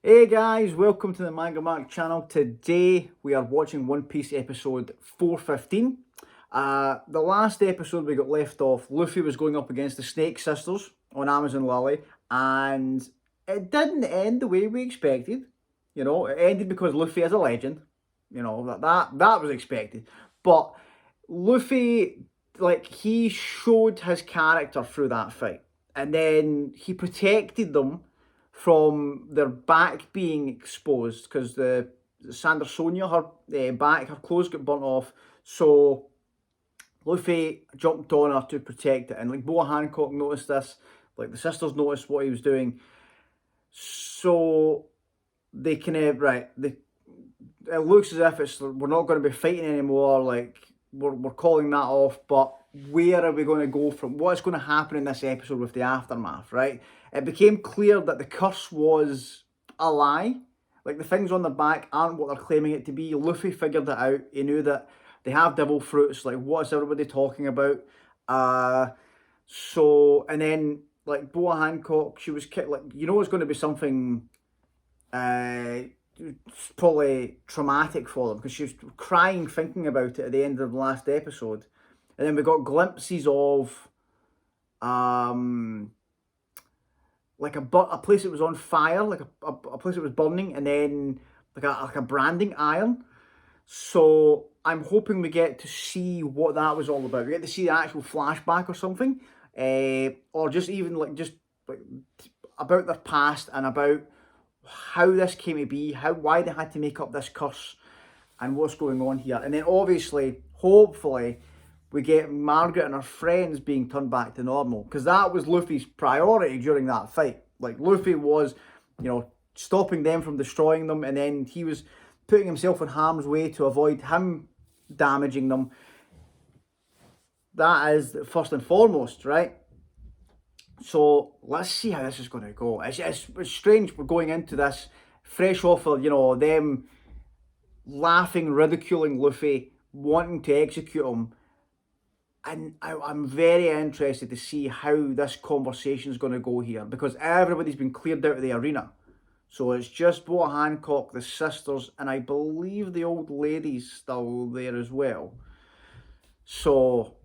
Hey guys, welcome to the MangaMark channel. Today we are watching One Piece episode 415. The last episode we got left off, Luffy was going up against the Snake Sisters on Amazon Lily, and it didn't end the way we expected. It ended because Luffy is a legend. That was expected. But Luffy, he showed his character through that fight, and then he protected them from their back being exposed because the Sandersonia, her back, her clothes got burnt off. So Luffy jumped on her to protect it, and Boa Hancock noticed this. The sisters noticed what he was doing, so they kind of it looks as if we're not going to be fighting anymore. We're calling that off, but where are we going to go from? What's going to happen in this episode with the aftermath, right? It became clear that the curse was a lie. The things on their back aren't what they're claiming it to be. Luffy figured it out. He knew that they have devil fruits. What's everybody talking about? And then, Boa Hancock, she was it's going to be something probably traumatic for them because she was crying thinking about it at the end of the last episode. And then we got glimpses of a place that was on fire, a place that was burning, and then like a branding iron. So I'm hoping we get to see what that was all about. We get to see the actual flashback or something, or just even about their past and about how this came to be, why they had to make up this curse, and what's going on here. And then obviously, hopefully, we get Margaret and her friends being turned back to normal, because that was Luffy's priority during that fight. Luffy was, stopping them from destroying them, and then he was putting himself in harm's way to avoid him damaging them. That is first and foremost, right? So let's see how this is going to go. It's strange we're going into this fresh off of, them laughing, ridiculing Luffy, wanting to execute him. And I'm very interested to see how this conversation is going to go here, because everybody's been cleared out of the arena. So it's just Boa Hancock, the sisters, and I believe the old lady's still there as well. So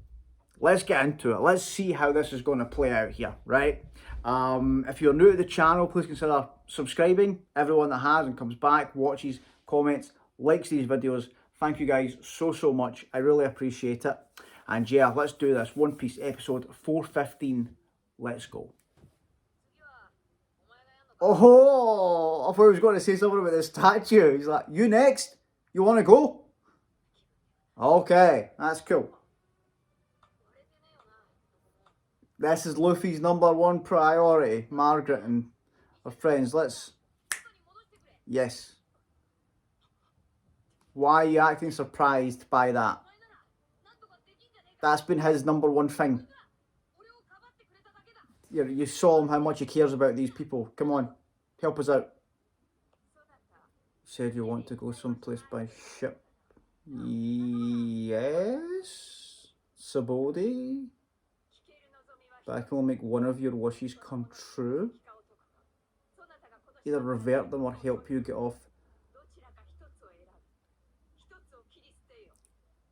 let's get into it. Let's see how this is going to play out here, right? If you're new to the channel, please consider subscribing. Everyone that has and comes back, watches, comments, likes these videos, thank you guys so much. I really appreciate it. And yeah, let's do this. One Piece episode 415. Let's go. Oh, I thought he was going to say something about the statue. He's like, you next? You want to go? Okay, that's cool. This is Luffy's #1 priority. Margaret and her friends. Yes. Why are you acting surprised by that? That's been his #1 thing. You saw him how much he cares about these people. Come on, help us out. You said you want to go someplace by ship. Yes, Sabodi. But I can only make one of your wishes come true. Either revert them or help you get off.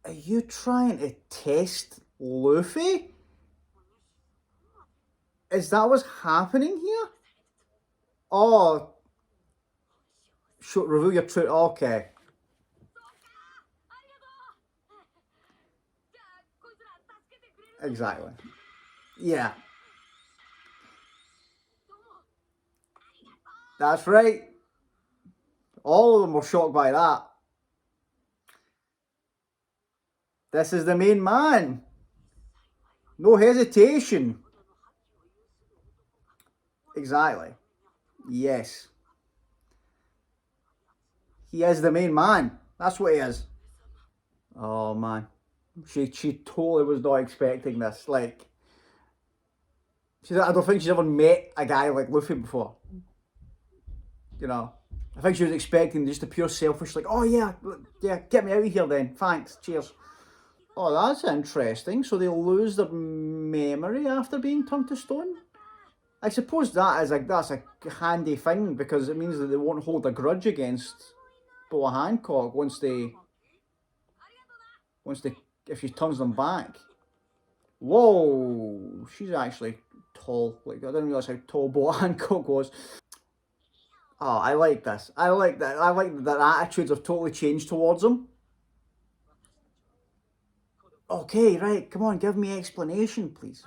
Are you trying to test Luffy? Is that what's happening here? Oh. Reveal your truth. Okay. Exactly. Yeah. That's right. All of them were shocked by that. This is the main man. No hesitation. Exactly. Yes. He is the main man. That's what he is. Oh man. She totally was not expecting this. I don't think she's ever met a guy like Luffy before. I think she was expecting just a pure selfish, oh yeah, get me out of here then. Thanks, cheers. Oh, that's interesting. So they lose their memory after being turned to stone? I suppose that's a handy thing because it means that they won't hold a grudge against Boa Hancock if she turns them back. Whoa, she's actually tall. Like I didn't realize how tall Boa Hancock was. Oh, I like this. I like that. I like that their attitudes have totally changed towards him. Okay, right. Come on, give me explanation, please.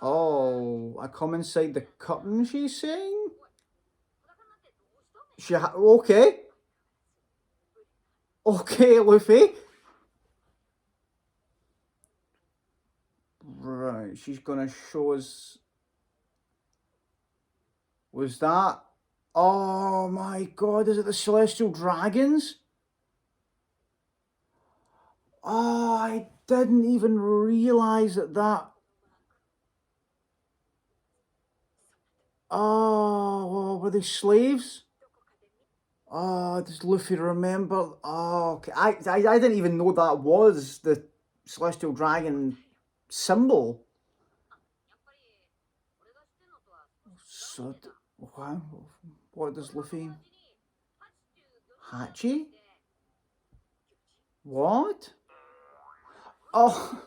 Oh, I come inside the curtain, she's saying? Okay. Okay, Luffy. Right, she's gonna show us... Was that... Oh my god, is it the Celestial Dragons? Oh, I didn't even realise that... Oh, were they slaves? Oh, does Luffy remember? Oh, okay. I didn't even know that was the Celestial Dragon symbol. So, what does Luffy... Hachi? What? Oh,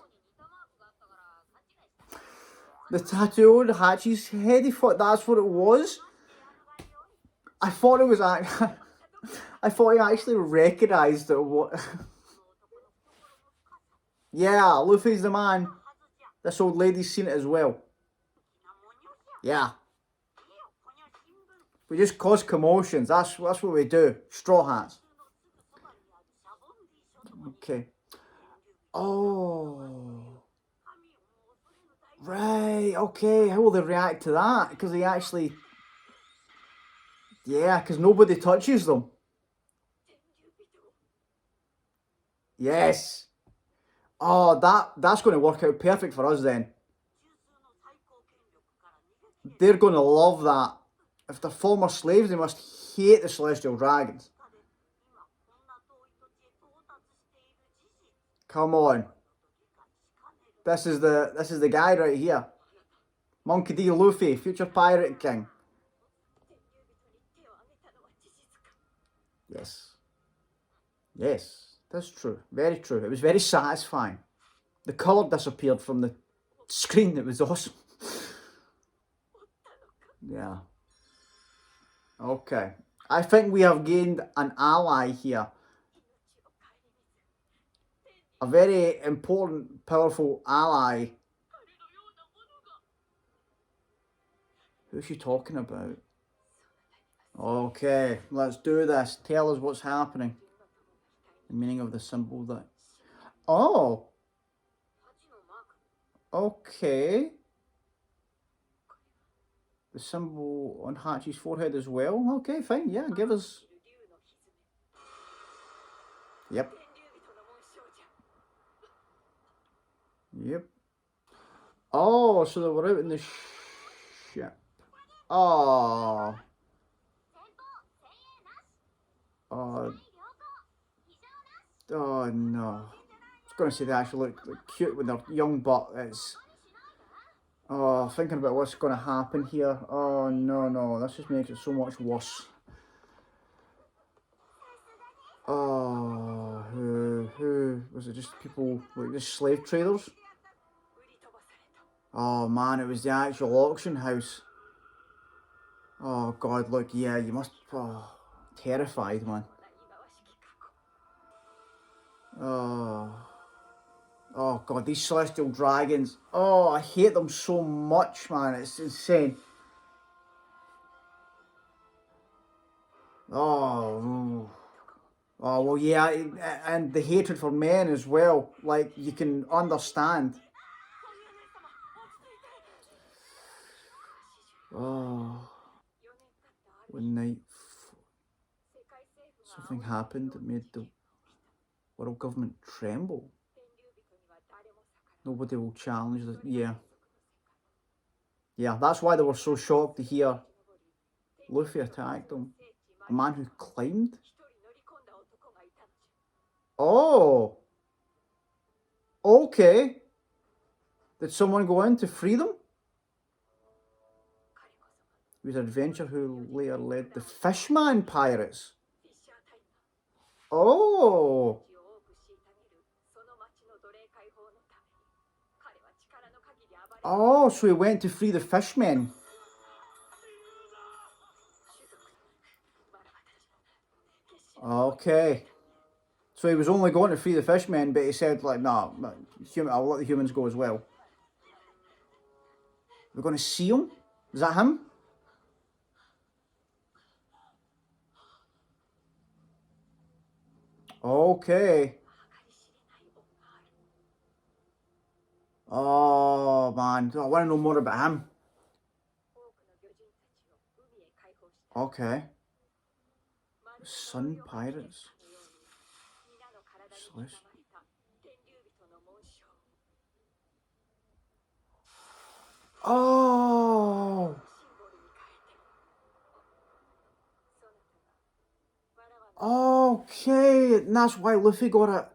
the tattoo on Hachi's head, he thought that's what it was? I thought it was... I thought he actually recognised it. What? Yeah, Luffy's the man. This old lady's seen it as well. Yeah. We just cause commotions. That's what we do. Straw hats. Okay. Oh. Right. Okay. How will they react to that? Because they actually... Yeah, because nobody touches them. Yes. Oh, that's going to work out perfect for us then. They're going to love that. If they're former slaves, they must hate the Celestial Dragons. Come on. This is the guy right here. Monkey D. Luffy, future Pirate King. Yes. Yes, that's true. Very true. It was very satisfying. The colour disappeared from the screen. It was awesome. Yeah. Okay. I think we have gained an ally here. A very important, powerful ally. Who's she talking about? Okay, let's do this. Tell us what's happening. The meaning of the symbol that... Oh! Okay. The symbol on Hachi's forehead as well. Okay, fine. Yeah, give us... Yep. Yep. Oh, so they were out in the ship. Oh. Oh. Oh no. I was going to say they actually look cute when they're young, but it's... Oh, thinking about what's going to happen here. Oh no, this just makes it so much worse. Oh, who was it? Just people like just slave traders? Oh man, it was the actual auction house. Oh god, look, yeah, you must... Oh, terrified, man. Oh. Oh god, these Celestial Dragons. Oh, I hate them so much, man. It's insane. Oh. Oh, well, yeah, and the hatred for men as well. Like, you can understand. Oh. One night, something happened that made the world government tremble. Nobody will challenge this. Yeah. Yeah, that's why they were so shocked to hear Luffy attacked them. A man who climbed? Oh! Okay. Did someone go in to free them? was an adventurer who later led the Fishman pirates. Oh. Oh, so he went to free the fishmen. Okay. So he was only going to free the fishmen, but he said, like, no, I'll let the humans go as well. We're going to see him? Is that him? Okay. Oh, man. I want to know more about him. Okay. Sun Pirates. Oh. Okay. And that's why Luffy got it.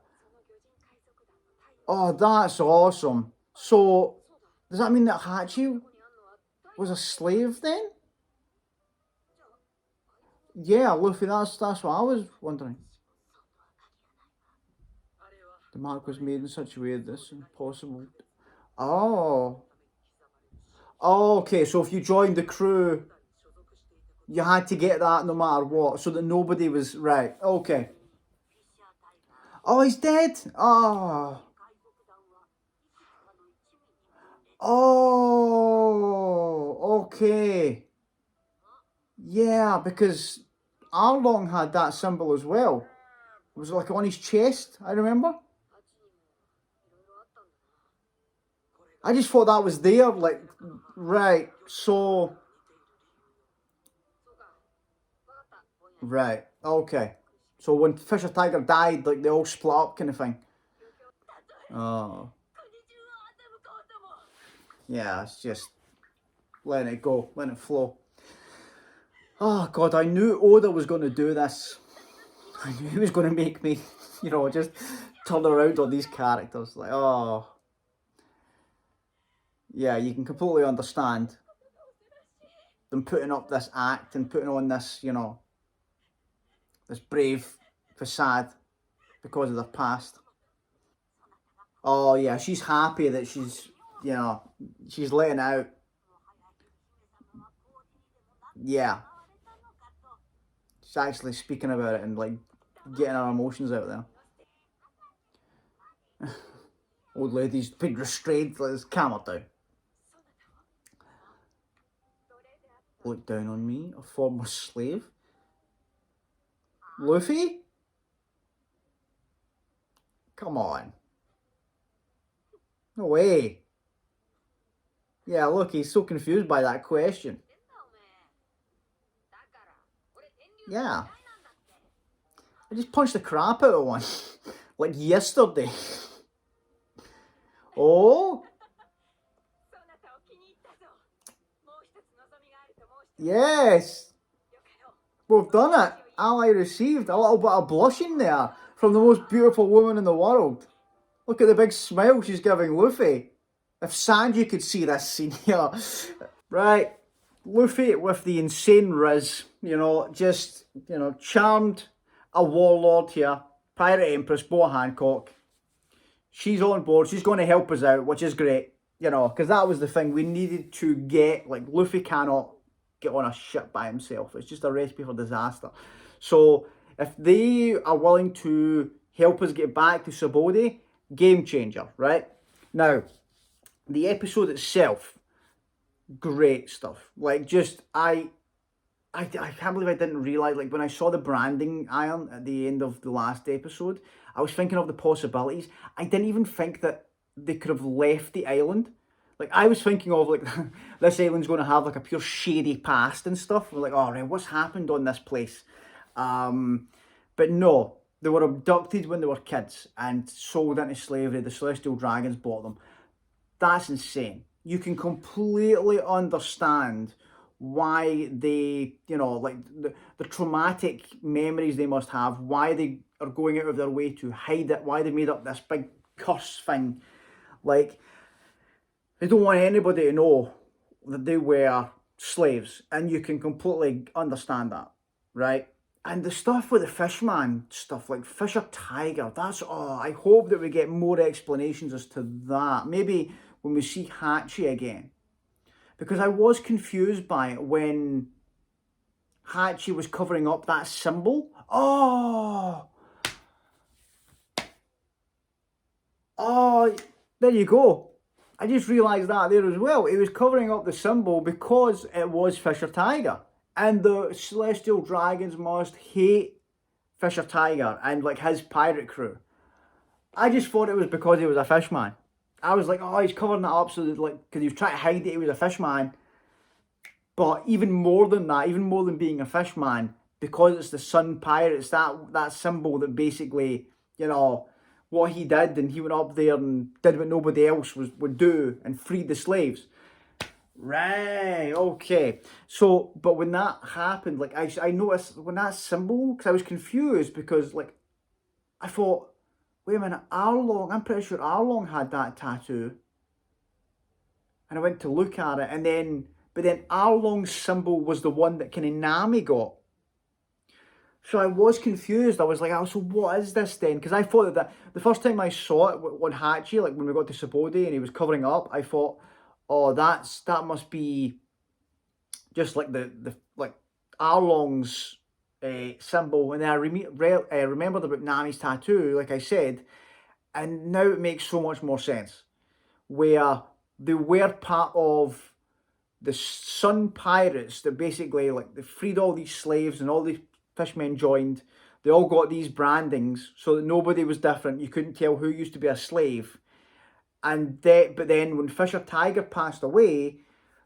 Oh, that's awesome. So, does that mean that Hachi was a slave then? Yeah, Luffy, that's what I was wondering. The mark was made in such a way that it's impossible. Oh. Oh, okay, so if you joined the crew, you had to get that no matter what, so that nobody was... Right, okay. Oh, he's dead? Oh. Oh, okay. Yeah, because Arlong had that symbol as well. It was like on his chest, I remember. I just thought that was there, like, right, so... Right, okay. So when Fisher Tiger died, like, they all split up kind of thing. Oh. Yeah, it's just letting it go, letting it flow. Oh, God, I knew Oda was going to do this. I knew he was going to make me, you know, just turn around on these characters. Like, oh. Yeah, you can completely understand them putting up this act and putting on this, you know, this brave facade because of their past. Oh, yeah, she's happy that she's, you know, she's letting out. Yeah. She's actually speaking about it and, like, getting her emotions out there. Old lady's been restrained, let's calm her down. Look down on me, a former slave? Luffy? Come on. No way. Yeah, look, he's so confused by that question. Yeah. I just punched the crap out of one. Like yesterday. Oh? Yes. We've done it. Ally received. A little bit of blushing there from the most beautiful woman in the world. Look at the big smile she's giving Luffy. If Sanji could see this scene here. Right. Luffy with the insane Riz, you know, just, you know, charmed a warlord here. Pirate Empress, Boa Hancock. She's on board. She's going to help us out, which is great, you know, because that was the thing. We needed to get, like, Luffy cannot get on a ship by himself. It's just a recipe for disaster. So if they are willing to help us get back to Sabode, game changer, right? Now, the episode itself, great stuff. Like, just, I can't believe I didn't realise, like, when I saw the branding iron at the end of the last episode, I was thinking of the possibilities. I didn't even think that they could have left the island. Like, I was thinking of, like, this island's going to have, like, a pure shady past and stuff. We're like, oh, right, what's happened on this place? But no, they were abducted when they were kids and sold into slavery. The Celestial Dragons bought them. That's insane. You can completely understand why they, you know, like the traumatic memories they must have, why they are going out of their way to hide it, why they made up this big curse thing. Like, they don't want anybody to know that they were slaves, and you can completely understand that, right? And the stuff with the fishman stuff, like Fisher Tiger, that's, oh, I hope that we get more explanations as to that. Maybe when we see Hachi again. Because I was confused by it when Hachi was covering up that symbol. Oh, there you go. I just realised that there as well. He was covering up the symbol because it was Fisher Tiger. And the Celestial Dragons must hate Fisher Tiger and like his pirate crew. I just thought it was because he was a fishman. I was like, oh, he's covering that up so that, like, because he was trying to hide that he was a fishman. But even more than that, even more than being a fishman, because it's the Sun Pirates, that symbol that basically, you know, what he did, and he went up there and did what nobody else would do and freed the slaves. Right, okay. So, but when that happened, like, I noticed when that symbol, because I was confused, because, like, I thought, wait a minute, Arlong, I'm pretty sure Arlong had that tattoo. And I went to look at it, and then, but then Arlong's symbol was the one that kind of Nami got. So I was confused. I was like, oh, so what is this then? Because I thought that the first time I saw it on Hachi, like when we got to Subodi and he was covering up, I thought, oh, that must be just like the like Arlong's symbol. And then I remembered about Nami's tattoo, like I said, and now it makes so much more sense. Where they were part of the Sun Pirates that basically, like, they freed all these slaves and all these fishmen joined. They all got these brandings so that nobody was different. You couldn't tell who used to be a slave. And but then when Fisher Tiger passed away,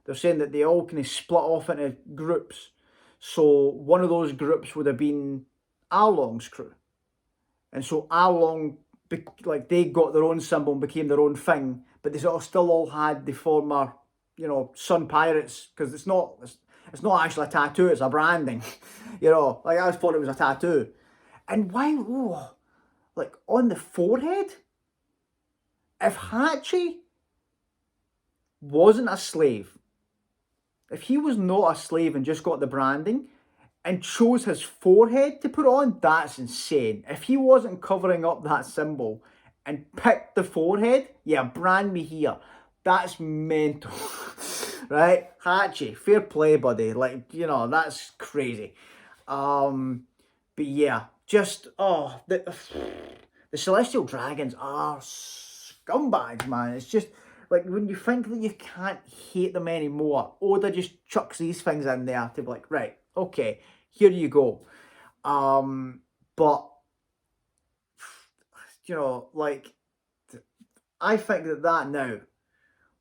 they're saying that they all kind of split off into groups. So one of those groups would have been Arlong's crew. And so Arlong, like, they got their own symbol and became their own thing, but they sort of still all had the former, you know, Sun Pirates, because it's not actually a tattoo, it's a branding. You know, like, I just thought it was a tattoo. And why, oh, like, on the forehead? If Hachi wasn't a slave, if he was not a slave and just got the branding and chose his forehead to put on, that's insane. If he wasn't covering up that symbol and picked the forehead, yeah, brand me here. That's mental. Right? Hachi, fair play, buddy. Like, you know, that's crazy. But yeah, just, oh, the Celestial Dragons are scumbags, man. It's just, like, when you think that you can't hate them anymore, Oda just chucks these things in there to be like, right, okay, here you go. But, you know, like, I think that now,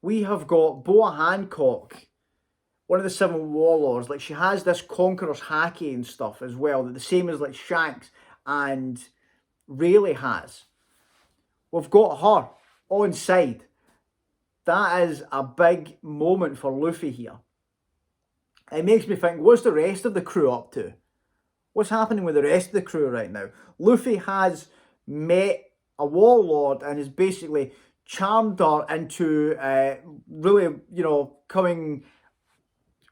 we have got Boa Hancock, one of the 7 warlords. Like, she has this Conqueror's Haki and stuff as well, that the same as, like, Shanks and Rayleigh has. We've got her on side. That is a big moment for Luffy here. It makes me think, what's the rest of the crew up to? What's happening with the rest of the crew right now? Luffy has met a warlord and has basically charmed her into really, you know, coming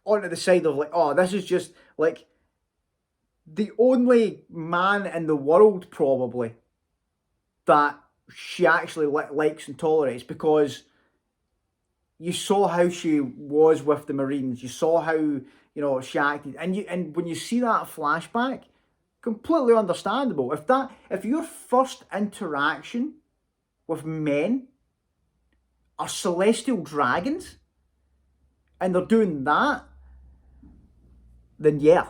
onto the side of, like, oh, this is just, like, the only man in the world, probably, that she actually likes and tolerates, because you saw how she was with the Marines. You saw how, you know, she acted. And when you see that flashback, completely understandable. If your first interaction with men are celestial dragons and they're doing that, then yeah,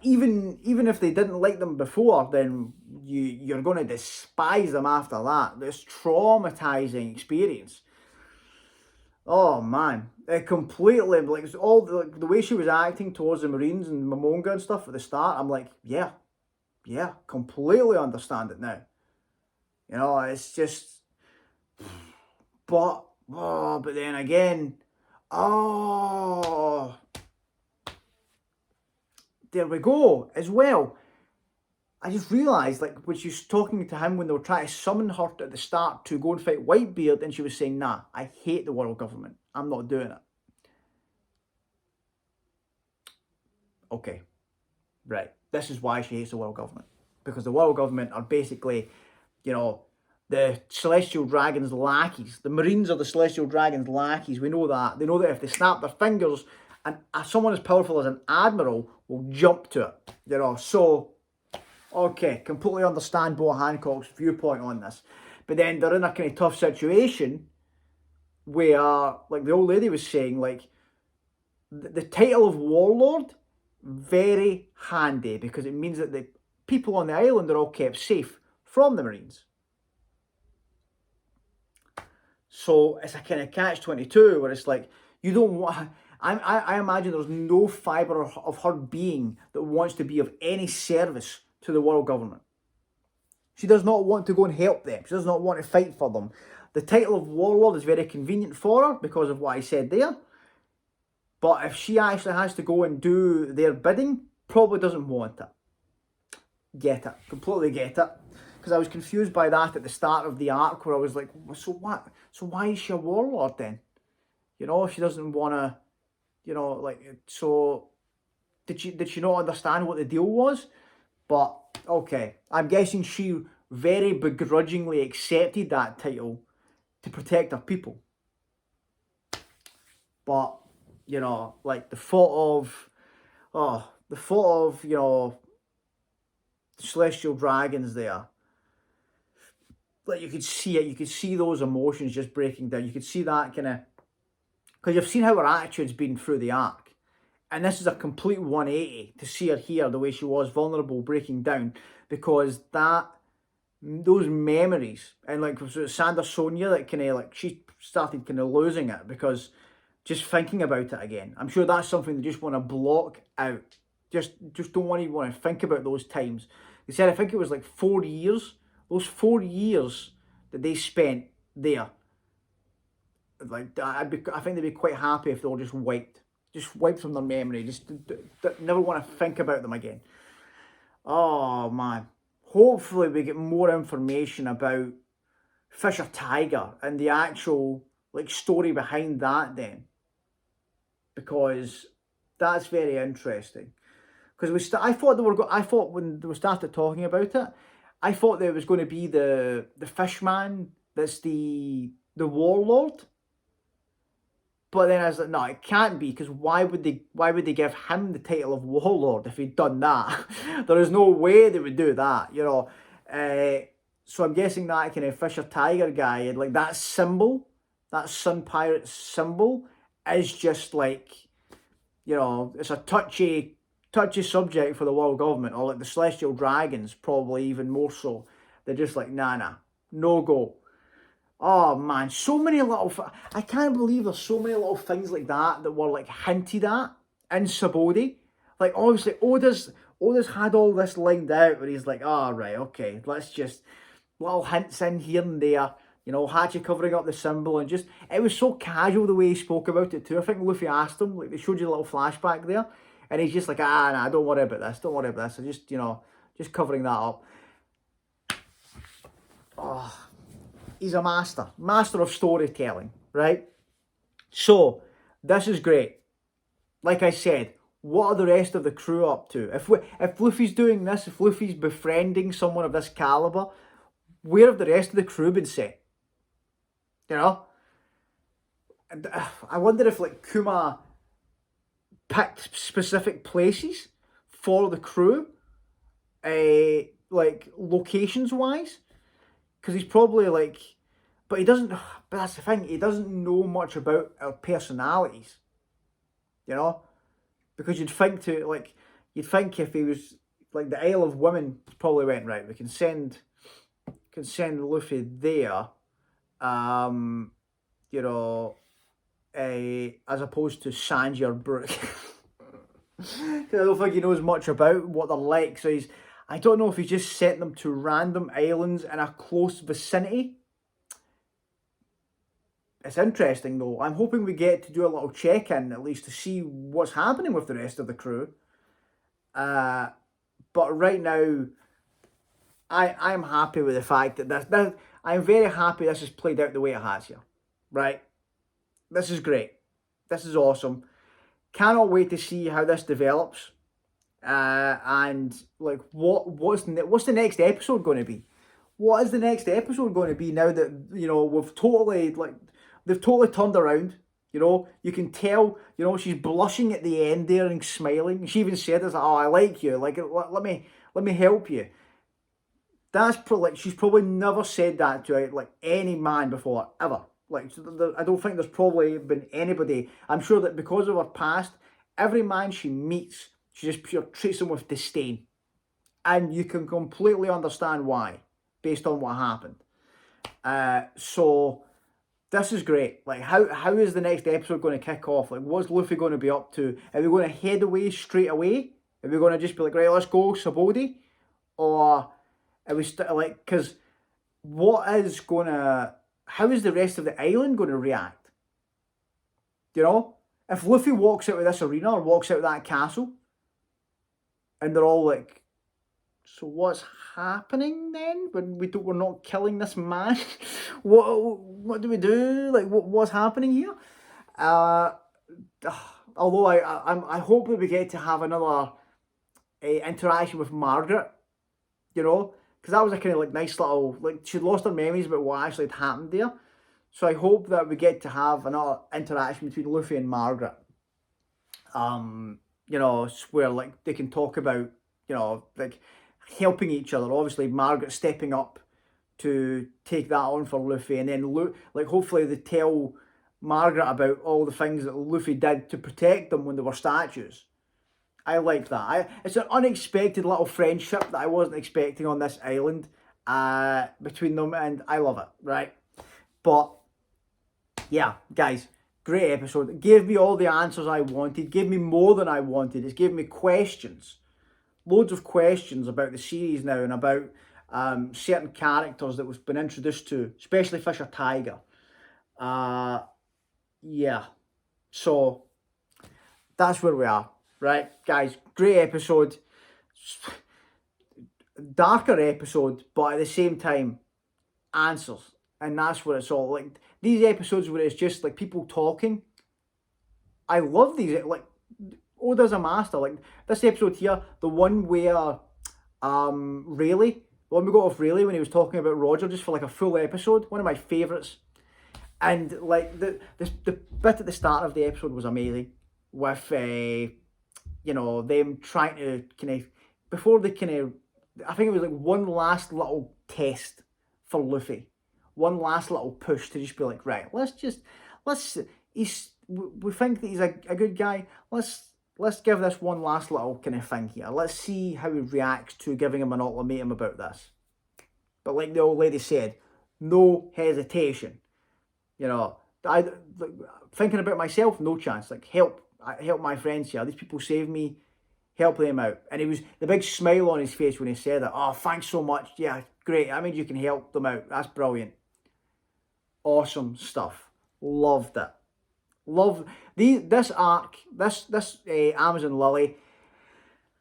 even if they didn't like them before, then you're going to despise them after that. This traumatizing experience. Oh man, it completely, like, it's all the way she was acting towards the Marines and Momonga and stuff at the start. I'm like, yeah, completely understand it now. You know, it's just, but then again, oh, there we go as well. I just realised, like, when she was talking to him when they were trying to summon her at the start to go and fight Whitebeard, and she was saying, nah, I hate the world government. I'm not doing it. Okay, right. This is why she hates the world government. Because the world government are basically, you know, the celestial dragon's lackeys. The Marines are the celestial dragon's lackeys. We know that. They know that if they snap their fingers, and someone as powerful as an admiral will jump to it. You know, so, okay, completely understand Boa Hancock's viewpoint on this. But then they're in a kind of tough situation where, like the old lady was saying, like, the title of warlord, very handy, because it means that the people on the island are all kept safe from the Marines. So it's a kind of catch-22 where it's like, you don't want... I imagine there's no fibre of her being that wants to be of any service to the world government. She does not want to go and help them. She does not want to fight for them. The title of warlord is very convenient for her because of what I said there. But if she actually has to go and do their bidding, probably doesn't want it. Get it. Completely get it. Because I was confused by that at the start of the arc where I was like, so what? So why is she a warlord then? You know, if she doesn't want to, you know, like, so did she not understand what the deal was? But, okay. I'm guessing she very begrudgingly accepted that title to protect her people. But, you know, like the thought of, you know, the celestial dragons there. Like you could see it, you could see those emotions just breaking down. You could see that kind of, because you've seen how her attitude's been through the arc. And this is a complete 180 to see her here the way she was, vulnerable, breaking down. Because those memories, and like Sandra Sonia, that kind of like, she started kind of losing it because just thinking about it again. I'm sure that's something they just want to block out. Just don't even want to think about those times. They said, I think it was like 4 years. Those 4 years that they spent there, like I think they'd be quite happy if they were just wiped from their memory. Just never want to think about them again. Oh man! Hopefully we get more information about Fisher Tiger and the actual like story behind that then, because that's very interesting. Because I thought when we started talking about it, I thought there was going to be the fishman that's the warlord. But then I was like, no, it can't be, because why would they give him the title of warlord if he'd done that? There is no way they would do that, you know. So I'm guessing that kind of Fisher Tiger guy, and like that symbol, that Sun Pirate symbol, is just like, you know, it's a touchy subject for the world government, or like the Celestial Dragons, probably even more so. They're just like, nah, no go. Oh man, so many little... I can't believe there's so many little things like that were like hinted at in Sabaody. Like obviously Oda's had all this lined out where he's like, oh right, okay, let's just... little hints in here and there. You know, Hachi covering up the symbol, and just... It was so casual the way he spoke about it too. I think Luffy asked him, like they showed you a little flashback there. And he's just like, nah, don't worry about this. Don't worry about this. I'm just, you know, just covering that up. Oh, he's a master of storytelling, right? So, this is great. Like I said, what are the rest of the crew up to? If Luffy's doing this, if Luffy's befriending someone of this caliber, where have the rest of the crew been set? You know? And I wonder if, like, Kuma picked specific places for the crew, like locations wise, because he's probably like, but he doesn't. But that's the thing, he doesn't know much about our personalities, you know, because you'd think if he was like the Isle of Women, probably went right. We can send Luffy there, you know. As opposed to Sanji or Brook. I don't think he knows much about what they're like, so I don't know if he's just sent them to random islands in a close vicinity. It's interesting though. I'm hoping we get to do a little check-in at least to see what's happening with the rest of the crew. But right now, I'm happy with the fact that I'm very happy this has played out the way it has here. Right? This is great. This is awesome. Cannot wait to see how this develops. And like, what's the next episode going to be? What is the next episode going to be now that, you know, they've totally turned around. You know, you can tell, you know, she's blushing at the end there and smiling. She even said, "It's like, oh, I like you. Like, let me help you." Like, she's probably never said that to like any man before, ever. Like, I don't think there's probably been anybody. I'm sure that because of her past, every man she meets, she just treats them with disdain, and you can completely understand why, based on what happened. So this is great. Like, how is the next episode going to kick off? Like, what's Luffy going to be up to? Are we going to head away straight away? Are we going to just be like, right, let's go, Sabodi? Or are we like, because how is the rest of the island going to react? You know? If Luffy walks out of this arena or walks out of that castle, and they're all like, so what's happening then? When we're not killing this man? what do we do? Like, what's happening here? Although I hope that we get to have another interaction with Margaret, you know, because that was a kind of like nice little, like, she'd lost her memories about what actually had happened there. So I hope that we get to have another interaction between Luffy and Margaret. You know, where like they can talk about, you know, like helping each other. Obviously, Margaret stepping up to take that on for Luffy, and then like hopefully they tell Margaret about all the things that Luffy did to protect them when they were statues. I like that. It's an unexpected little friendship that I wasn't expecting on this island between them, and I love it, right? But yeah, guys, great episode. It gave me all the answers I wanted. It gave me more than I wanted. It's given me questions. Loads of questions about the series now, and about certain characters that we've been introduced to, especially Fisher Tiger. Yeah. So that's where we are. Right, guys, great episode. Darker episode, but at the same time, answers. And that's what it's all like. These episodes where it's just like people talking, I love these. Like, Oda's a master. Like this episode here, the one where Rayleigh, the one we got off Rayleigh when he was talking about Roger just for like a full episode, one of my favourites. And like the bit at the start of the episode was amazing, with you know, them trying to kind of, before they kind of, I think it was like one last little test for Luffy. One last little push to just be like, right, we think that he's a good guy. Let's give this one last little kind of thing here. Let's see how he reacts to giving him an ultimatum about this. But like the old lady said, no hesitation. You know, thinking about myself, no chance. Like, help my friends here. These people saved me. Help them out. And it was the big smile on his face when he said that. Oh, thanks so much. Yeah, great. I mean, you can help them out. That's brilliant. Awesome stuff. Loved it. This arc. This Amazon Lily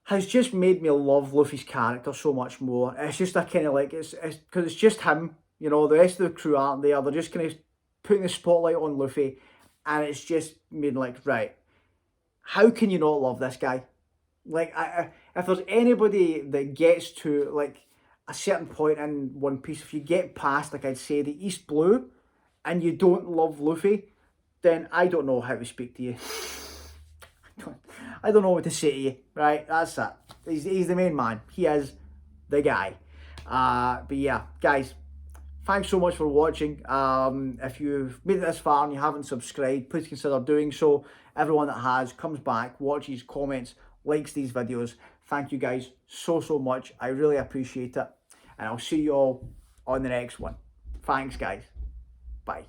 has just made me love Luffy's character so much more. It's just a kind of like, it's because it's just him. You know, the rest of the crew aren't there. They're just kind of putting the spotlight on Luffy, and it's just made like, right, how can you not love this guy? Like, if there's anybody that gets to like a certain point in One Piece, if you get past, like I'd say, the East Blue, and you don't love Luffy, then I don't know how to speak to you. I don't know what to say to you, right? That's it. He's the main man. He is the guy. But yeah, guys, thanks so much for watching. If you've made it this far and you haven't subscribed, please consider doing so. Everyone that has comes back, watches, comments, likes these videos. Thank you guys so much. I really appreciate it. And I'll see you all on the next one. Thanks, guys. Bye.